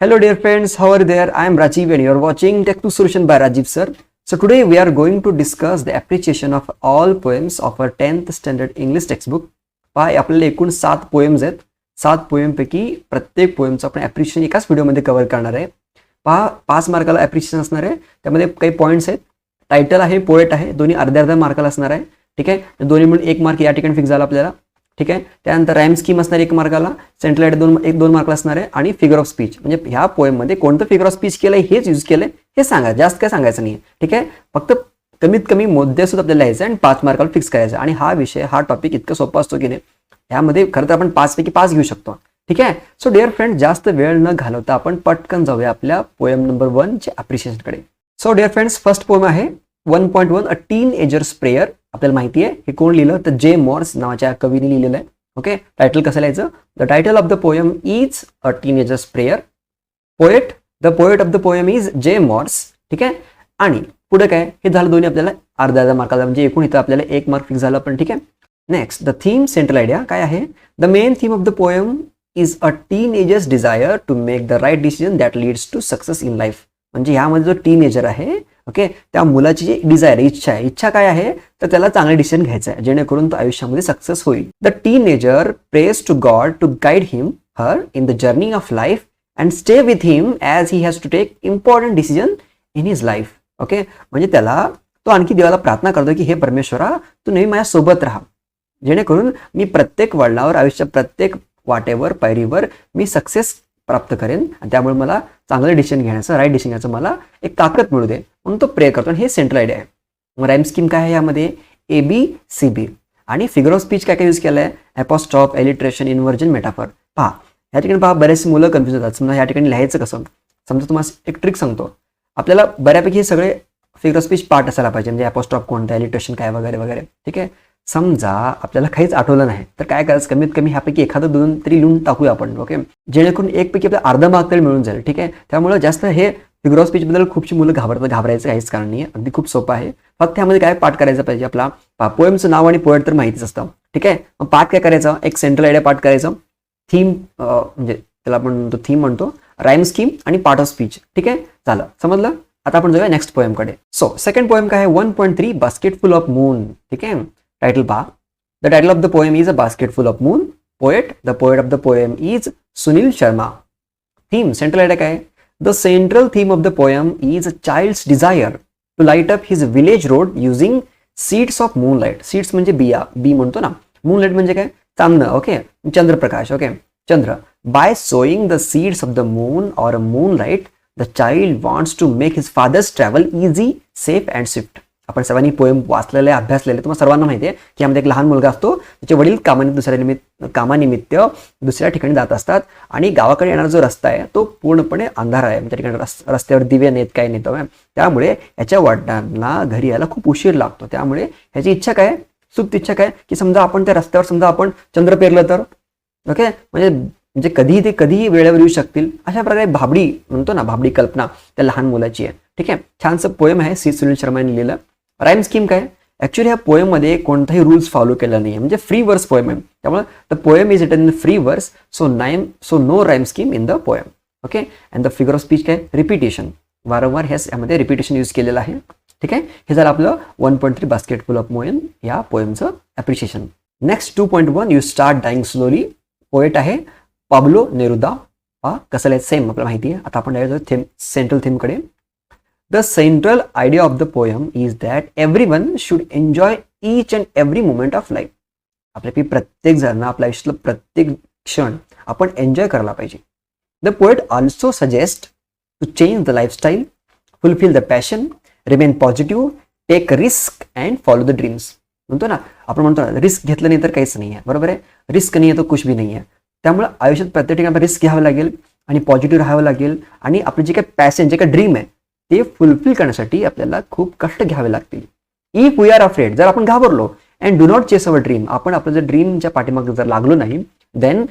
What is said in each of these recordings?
Hello dear friends, how are you there? I am Rajiv and you are watching Tech to Solution by Rajiv sir. So today we are going to discuss the appreciation of all poems of our 10th standard English textbook. पहा आपल्याला एकूण 7 poems आहेत. 7 पोएमपैकी प्रत्येक पोएमचं आपण appreciation एकाच व्हिडिओमध्ये cover करणार आहे. पहा 5 मार्काला ॲप्रिशिएशन असणार आहे. त्यामध्ये काही पॉईंट्स आहेत. टायटल आहे, पोएट आहे, दोन्ही अर्ध्या मार्काला असणार आहे. ठीक आहे, दोन्ही मिळून 1 मार्क या ठिकाणी फिक्स झाला आपल्याला. ठीक आहे, त्यानंतर राईम स्कीम असणार 1 मार्काला, सेंट्रल आयडिया 2 मार्काला असणार आहे आणि फिगर ऑफ स्पीच म्हणजे ह्या पोएममध्ये कोणतं फिगर ऑफ स्पीच केलंय हेच यूज केलंय हे सांगा, जास्त काय सांगायचं नाही. ठीक आहे, फक्त कमीत कमी मुद्दे सुद्धा आपल्याला लिहायचं आणि 5 मार्काला फिक्स करायचं. आणि हा विषय हा टॉपिक इतका सोपा असतो की नाही, यामध्ये खरं तर आपण 5 पैकी 5 घेऊ शकतो. ठीक आहे, सो डिअर फ्रेंड, जास्त वेळ न घालवता आपण पटकन जाऊया आपल्या पोएम नंबर 1 चे अप्रिशिएशनकडे. So dear friends, first poem आहे 1.1 अ टीन एजर्स प्रेयर. आपल्याला माहिती आहे हे कोण लिहिलं तर जे मॉर्स नावाच्या कवीने लिहिलेलं आहे. ओके, टायटल कसं लिहायचं? The title of the poem is a teenagers prayer. The poet of the poem is जे मॉर्स. ठीक आहे, आणि पुढे काय, हे झालं दोन्ही आपल्याला अर्ध्या मार्काला, म्हणजे एकूण इथं आपल्याला 1 मार्क फिक्स झाला. पण ठीक आहे, next the theme central idea काय आहे? The main theme of the poem is a teenagers desire to make the right decision that leads to success in life. म्हणजे ह्यामध्ये जो टीनेजर आहे, ओके, त्या मुलाची जी डिझायर इच्छा काय आहे तर त्याला चांगले डिसिजन घ्यायचं आहे जेणेकरून तो आयुष्यामध्ये सक्सेस होईल. The teenager prays to God to guide him her in the journey of life and stay with him as he has to take important decision in his life. Okay, म्हणजे त्याला तो आणखी देवाला प्रार्थना करतो की हे परमेश्वरा, तू नेहमी माझ्या सोबत राहा जेणेकरून मी प्रत्येक वळणावर, आयुष्यात प्रत्येक वाटेवर, पायरीवर मी सक्सेस प्राप्त करेन आणि त्यामुळे मला चांगलं डिसिजन घेण्याचं, राईट डिसिजन घ्यायचं मला एक ताकद मिळू दे म्हणून तो प्रे करतो. आणि हे सेंट्रल आयडिया आहे. मग राईम स्कीम काय आहे यामध्ये? ABCB. आणि फिगर ऑफ स्पीच काय काय यूज केलं आहे? ॲपॉस्ट्रॉफ, एलिट्रेशन, इन्व्हर्जन, मेटाफर. पहा या ठिकाणी पहा बरेचसे मुलं कन्फ्युज होतात. समजा या ठिकाणी लिहायचं कसं? समजा तुम्हाला एक ट्रिक सांगतो. आपल्याला बऱ्यापैकी हे सगळे फिगर ऑफ स्पीच पार्ट असायला पाहिजे, म्हणजे ॲपॉस्ट्रॉफ कोणतं, एलिट्रेशन काय वगैरे वगैरे. ठीक आहे, समजा आपल्याला काहीच आठवलं नाही तर काय करायचं, कमीत कमी ह्यापैकी एखादं 2 तरी लिहून टाकूया आपण. ओके, जेणेकरून एकपैकी आपल्याला अर्धा मार्क तरी मिळून जाईल. ठीक आहे, त्यामुळे जास्त हे फिगर ऑफ स्पीच बद्दल खूपशी मुलं घाबरायचं काहीच कारण नाही. अगदी खूप सोपं आहे. फक्त ह्यामध्ये काय पाठ करायचं पाहिजे, आपला पोएमचं नाव आणि पोएट तर माहितीच असतं. ठीक आहे, मग पाठ काय करायचं? एक सेंट्रल आयडिया पाठ करायचं, थीम म्हणजे त्याला आपण म्हणतो थीम म्हणतो, राईम स्कीम आणि पार्ट ऑफ स्पीच. ठीक आहे, झालं, समजलं. आता आपण जाऊया नेक्स्ट पोएमकडे. सो सेकंड पोएम काय आहे? 1.3 बास्केटफुल ऑफ मून. ठीक आहे, टायटल पहा. The title of the poem is a basketful of moon. The poet of the poem is Sunil Sharma. Theme central idea काय? The central theme of the poem is a child's desire to light up his village road using seeds of moonlight. Seeds म्हणजे बिया, बी म्हणतो ना. Moonlight म्हणजे काय? चांदणं. Okay, चंद्रप्रकाश. ओके, चंद्र. By sowing the seeds of the moon और moonlight the child wants to make his fathers travel easy, safe and swift. आपण सर्वांनी पोएम वाचलेले, अभ्यासलेले. तुम्हाला सर्वांना माहिती आहे की यामध्ये एक लहान मुलगा असतो, त्याचे वडील कामानिमित्त दुसऱ्या ठिकाणी जात असतात आणि गावाकडे येणारा जो रस्ता आहे तो पूर्णपणे अंधार आहे. त्या ठिकाणी रस्त्यावर दिवे नेत काय नेत, त्यामुळे याच्या वडिलांना घरी यायला खूप उशीर लागतो. त्यामुळे ह्याची इच्छा काय, सुप्त इच्छा काय की समजा आपण त्या रस्त्यावर समजा आपण चंद्र पेरलं तर, ओके, म्हणजे कधीही वेळेवर येऊ शकतील. अशा प्रकारे भाबडी म्हणतो ना, भाबडी कल्पना त्या लहान मुलाची आहे. ठीक आहे, छानसं पोएम आहे, सुनील शर्मा यांनी लिहिलं. राईम स्कीम काय? ऍक्च्युअली ह्या पोएम मध्ये कोणताही रूल्स फॉलो केला नाही, म्हणजे फ्री वर्स पोएम आहे. त्यामुळे the poem is written in free verse, so no rhyme scheme in the poem. Okay, and the figure of speech काय? रिपिटेशन. वारंवार यामध्ये रिपिटेशन यूज केलेलं आहे. ठीक आहे, हे झालं आपलं 1.3 बास्केटफुल ऑफ मून या पोएमचं appreciation. Next 2.1 you start dying slowly. Poet आहे पाब्लो नेरुदा. कसं लिहायचं सेम आपल्याला माहिती आहे. आता आपण डायरेक्ट सेंट्रल थीमकडे. The central idea of the poem is that everyone should enjoy each and every moment of life. आपल्यापैकी प्रत्येक जण आपल्या आयुष्यातलं प्रत्येक क्षण आपण एन्जॉय करायला पाहिजे. The poet also suggests to change the lifestyle, fulfill the passion, remain positive, take risk and follow the dreams. म्हणतो ना आपण, म्हणतो ना रिस्क घेतलं नाही तर काहीच नाही आहे. बरोबर आहे, रिस्क नाही आहे तो कुछ भी नाही आहे. त्यामुळे आयुष्यात प्रत्येक ठिकाणी रिस्क घ्यावं लागेल आणि पॉझिटिव्ह राहावं लागेल आणि आपलं जे काही पॅशन, जे काही ड्रीम आहे ते फुलफिल करण्यासाठी आपल्याला खूप कष्ट घ्यावे लागतील. इफ वी आर अफ्रेड, जर आपण घाबरलो, and do not chase our dream, आपण आपलं जर ड्रीमच्या पाठीमागे जर लागलो नाही, then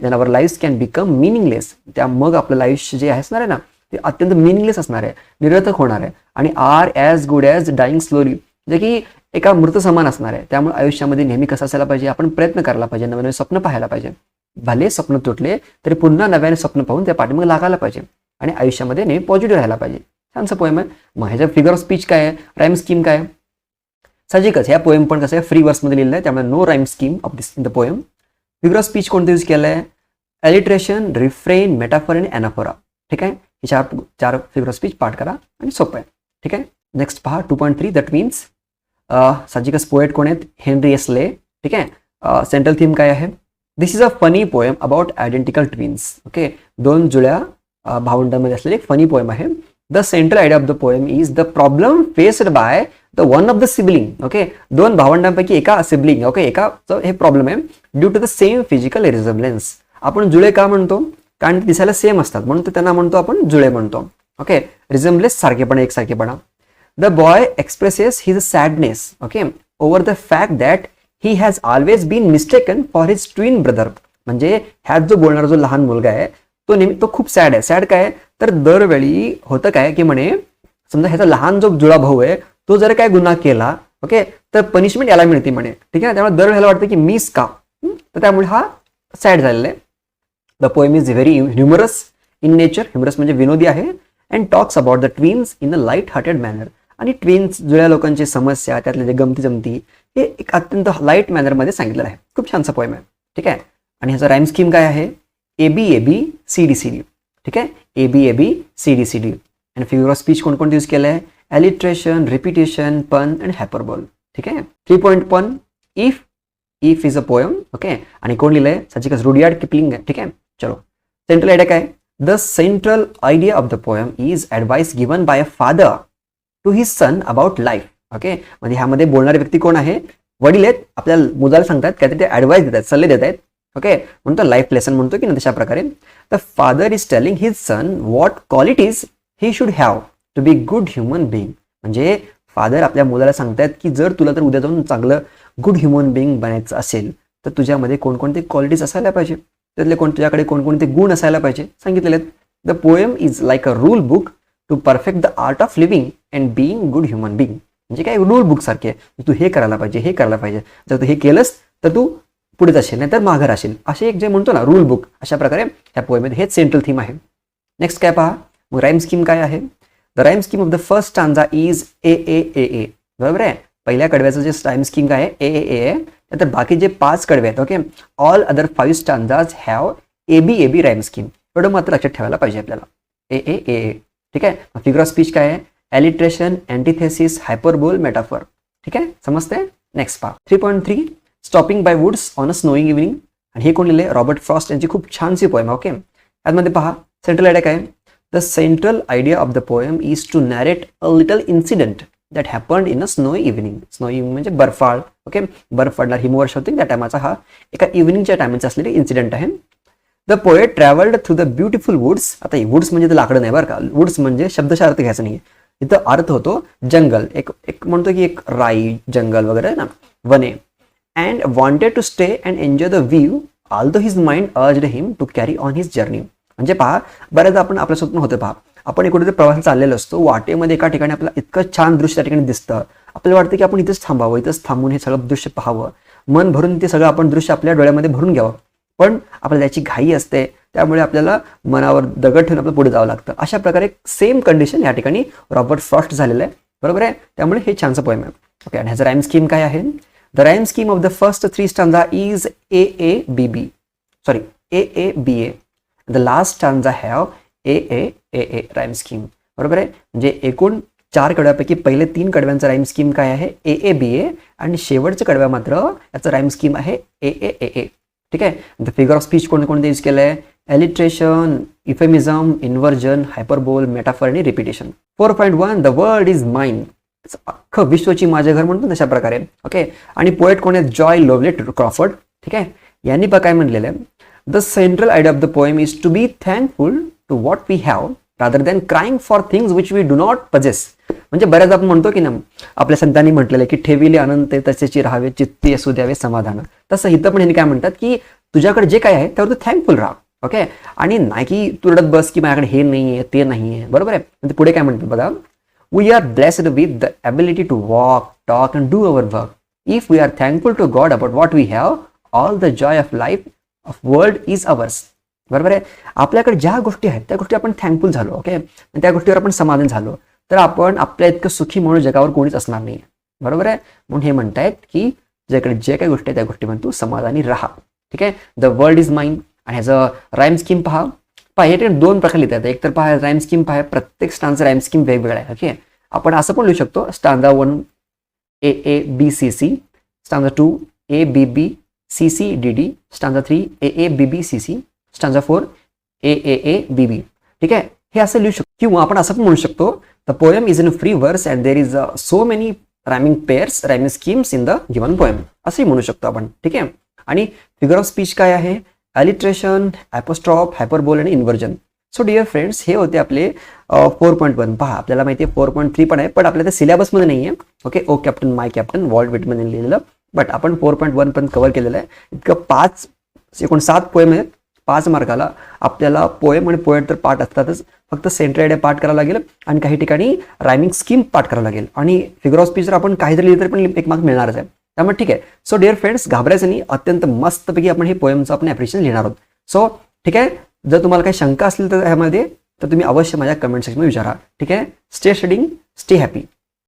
our lives can become meaningless. त्या मग आपलं आयुष्य जे असणार आहे ना ते अत्यंत मिनिंगलेस असणार आहे, निरर्थक होणार आहे. आणि are as good as dying slowly, जे की एका मृत समान असणार आहे. त्यामुळे आयुष्यामध्ये नेहमी कसं असायला पाहिजे, आपण प्रयत्न करायला पाहिजे, नवे नवे स्वप्न पाहायला पाहिजे. भले स्वप्न तुटले तरी पुन्हा नव्याने स्वप्न पाहून त्या पाठीमागे लागायला पाहिजे आणि आयुष्यामध्ये नेहमी पॉझिटिव्ह राहायला पाहिजे. छानसं पोएम आहे. मग ह्याच्या फिगर ऑफ स्पीच काय आहे, राईम स्कीम काय आहे? साहजिकच ह्या पोएम पण कसं आहे, फ्री वर्समध्ये लिहिलं आहे, त्यामुळे no rhyme scheme of this in the poem. Figure of speech कोणतं यूज केलं आहे, एलिट्रेशन, रिफ्रेन, मेटाफर आणि ॲनाफोरा. ठीक आहे, हे चार फिगर ऑफ स्पीच पाठ करा आणि सोपं आहे. ठीक आहे. नेक्स्ट पहा 2.3 दॅट मीन्स. साहजिकच पोएट कोण आहेत, हेनरी एस ले. ठीक आहे. सेंट्रल थीम काय आहे, this is a funny poem about identical twins. Okay, दोन जुळ्या भावंडांमध्ये असलेली एक फनी पोएम आहे. The central idea of the poem is the problem faced by the one of the sibling. Okay, दोन भावंडांपैकी एका सिबलिंग, ओके, एकाचं हे प्रॉब्लेम आहे due to the same physical resemblance. आपण जुळे का म्हणतो, कारण ते दिसायला सेम असतात म्हणून त्यांना म्हणतो आपण जुळे म्हणतो. ओके, रिझेम्बलन्स, सारखेपणा, एकसारखेपणा. The boy expresses his sadness, okay, over the fact that he has always been mistaken for his twin brother. म्हणजे ह्यात जो बोलणारा जो लहान मुलगा आहे तो खूप सॅड आहे. सॅड काय, तर दरवेळी होतं काय की म्हणे समजा ह्याचा लहान जो जुळा भाऊ आहे तो जर काय गुन्हा केला, ओके, तर पनिशमेंट याला मिळते म्हणे. ठीक आहे, त्यामुळे दरवेळेला वाटतं की मीच का, तर त्यामुळे हा सॅड झालेला आहे. The poem is very humorous in nature. Humorous म्हणजे विनोदी आहे. And talks about the twins in a light hearted manner. आणि ट्विन्स जुळ्या लोकांची समस्या, त्यातले जे गमती जमती, हे एक अत्यंत लाईट मॅनरमध्ये सांगितलेलं आहे. खूप छानसा पोएम आहे. ठीक आहे. आणि ह्याचा राईम स्कीम काय आहे, ABAB CDCD. ठीक आहे, ABAB CDCD. आणि फिगर ऑफ स्पीच कोणकोणतं यूज केलं आहे, एलिट्रेशन, रिपिटेशन, पन अँड हायपरबोल. ठीक आहे. 3.1 if is a poem. Okay, आणि कोण लिहिलंय, साहजिकच रुडियार्ड किपलिंग आहे. ठीक आहे. चलो, सेंट्रल आयडिया काय, the central idea of the poem is advice given by a father to his son about life. Okay, म्हणजे ह्यामध्ये बोलणारे व्यक्ती कोण आहे, वडील आहेत, आपल्या मुलाला सांगतात काहीतरी ते ॲडवाइस देतात, सल्ले देत आहेत. ओके, म्हणतो लाईफ लेसन म्हणतो की ना, तशा प्रकारे the father is telling his son what qualities he should have to be good human being. म्हणजे फादर आपल्या मुलाला सांगतात की जर तुला तर उद्या जाऊन चांगलं गुड ह्युमन बिईंग बनायचं असेल तर तुझ्यामध्ये कोणकोणते क्वालिटीज असायला पाहिजे, त्यातले तुझ्याकडे कोणकोणते गुण असायला पाहिजे सांगितलेले आहेत. The poem is like a rule book to perfect the art of living and being good human being. म्हणजे काय, रूल बुक सारखे, तू हे करायला पाहिजे, हे करायला पाहिजे, जर तू हे केलंस तर तू पुढे जाशील, नाही तर माघार असेल, असे एक जे म्हणतो ना रूल बुक, अशा प्रकारे ह्या पोएममध्ये हेच सेंट्रल थीम आहे. नेक्स्ट काय पहा, मग राईम स्कीम काय आहे. The rhyme scheme of the first stanza is AAAA. बरोबर आहे, पहिल्या कडव्याचं जे राईम स्कीम काय आहे AAA आहे. नंतर बाकी जे 5 कडवे आहेत, okay, all other 5 stanzas have ABAB rhyme scheme. एवढं मात्र लक्षात ठेवायला पाहिजे आपल्याला, AAAA. ठीक आहे. फिगर ऑफ स्पीच काय आहे, एलिट्रेशन, अँटिथेसिस, हायपरबोल, मेटाफर. ठीक आहे, समजते. नेक्स्ट पहा 3.3 stopping by woods on a snowing evening. आणि हे कोण लिहिले, रॉबर्ट फ्रॉस्ट यांची खूप छानशी पोएम. ओके, यामध्ये पहा सेंट्रल आयडिया काय, the central idea of the poem is to narrate a little incident that happened in a snowy evening. Snowy म्हणजे बर्फाळ. ओके, बर्फ पडणार, हिमवर्ष होते त्या टायमाचा हा एका इव्हनिंगच्या टायमाचा असलेले इन्सिडेंट आहे. The poet travelled through the beautiful woods. आता वुड्स म्हणजे ते लाकडं नाही बरं का, वुड्स म्हणजे शब्दशः अर्थ घ्यायचा नाही, इथं अर्थ होतो जंगल, एक म्हणतो की एक राई जंगल वगैरे ना, वने. And wanted to stay and enjoy the view although his mind urged him to carry on his journey. म्हणजे पहा, बऱ्याचदा आपण आपल्या स्वप्न होते, पहा आपण कुठेतरी प्रवासात चाललेलो असतो, वाटेमध्ये एका ठिकाणी आपल्याला इतकं छान दृश्य त्या ठिकाणी दिसतं, आपल्याला वाटतं की आपण इथंच थांबावं, इथंच थांबून हे सगळं दृश्य पाहावं, मन भरून ते सगळं आपण दृश्य आपल्या डोळ्यामध्ये भरून घ्यावं. पण आपल्याला त्याची घाई असते, त्यामुळे आपल्याला मनावर दगड ठेवून आपलं पुढे जावं लागतं. अशा प्रकारे सेम कंडिशन या ठिकाणी रॉबर्ट फ्रॉस्ट झालेलं आहे. बरोबर आहे, त्यामुळे हे छानसं पोएम आहे. ओके, आणि ह्याचं राईम स्कीम काय आहे, the rhyme scheme of the first 3 stanza is AABA. The last stanza have AAAA rhyme scheme. बरोबर आहे, म्हणजे एकूण 4 कडव्यापैकी पहिले 3 कडव्यांचा राईम स्कीम काय आहे AABA, आणि शेवटचं कडव्या मात्र याचं राईम स्कीम आहे AAAA. ठीक आहे. द फिगर ऑफ स्पीच कोणते यूज केलं आहे, एलिट्रेशन, इफेमिझम, इन्व्हर्जन, हायपरबोल, मेटाफर आणि repetition. 4.1 the world is mine. अख्खं विश्वची माझे घर म्हणतो तशा प्रकारे. ओके, आणि पोएट कोण आहे, जॉय लोवलेट क्रॉफर्ड. ठीक आहे, यांनी पण काय म्हणलेलं आहे, the central idea of the poem is to be thankful to what we have rather than crying for things which we do not possess. म्हणजे बऱ्याच आपण म्हणतो की ना, आपल्या संतांनी म्हटलेलं की ठेविले अनंत तसेची राहावे, चित्ती असू द्यावे समाधान. तसं इथं पण यांनी काय म्हणतात की तुझ्याकडे जे काय आहे त्यावर तू थँकफुल राहा. ओके, आणि नाही की तू रडत बस की माझ्याकडे हे नाही आहे ते नाही आहे. बरोबर आहे. पुढे काय म्हणतात बघा, we are blessed with the ability to walk, talk and do our work. If we are thankful to God about what we have, all the joy of life of world is ours. बरोबर आहे. आपल्याकडे ज्या गोष्टी आहेत त्या गोष्टी आपण thankful झालो, ओके, आणि त्या गोष्टीवर आपण समाधान झालो, तर आपण आपल्या इतकं सुखी म्हणून जगावर कोणीच असणार नाही. बरोबर आहे. म्हणून हे म्हणतायत की ज्याकडे जे काही गोष्टी आहेत त्या गोष्टीमध्ये तू समाधानी राहा. ठीक आहे. The world is mine. आणि ह्याचं राईम स्कीम पहा. हे दोन प्रकार लिहितात. एक तर पहा राईम स्कीम पहा, प्रत्येक स्टांचा राईम स्कीम वेगवेगळा आहे. ओके, आपण असं पण लिहू शकतो stanza 1 AABCC, stanza 2 ABBCCDD, stanza 3 AABBCC, stanza 4 AAABB. ठीक आहे. हे असं लिहू शकतो. किंवा आपण असं पण म्हणू शकतो the poem is in free verse and there is so many rhyming pairs, rhyming schemes in the given poem, असंही म्हणू शकतो आपण. ठीक आहे. आणि फिगर ऑफ स्पीच काय आहे? अलिट्रेशन, ॲपोस्ट्रॉफ, हायपरबोल आणि इन्व्हर्जन. सो डिअर फ्रेंड्स, हे होते आपले 4.1. पहा, आपल्याला माहिती आहे 4.3 पण आहे, पण आपल्या त्या सिलेबसमध्ये नाही आहे. ओके, ओ कॅप्टन माय कॅप्टन वॉल्ट व्हिटमॅनने लिहिलेलं, बट आपण 4.1 पण कव्हर केलेलं आहे. इतकं 7 पोएम आहेत. 5 मार्काला आपल्याला पोएम आणि पोएट तर पाठ असतातच, फक्त सेंट्रल आयडिया पाठ करावं लागेल आणि काही ठिकाणी रायमिंग स्कीम पाठ करावं लागेल. आणि फिगर ऑफ स्पीच जर आपण काहीतरी लिहिलं तरी पण 1 मार्क मिळणारच आहे. त्यामुळे ठीक आहे. सो डिअर फ्रेंड्स, घाबरायचं नाही, अत्यंत मस्तपैकी आपण हे पोएमचं आपण ॲप्रिशिएशन लिहिणार आहोत. सो ठीक आहे. जर तुम्हाला काही शंका असतील तर ह्यामध्ये, तर तुम्ही अवश्य माझ्या कमेंट सेक्शनमध्ये विचारा. ठीक आहे. Stay studying, stay happy.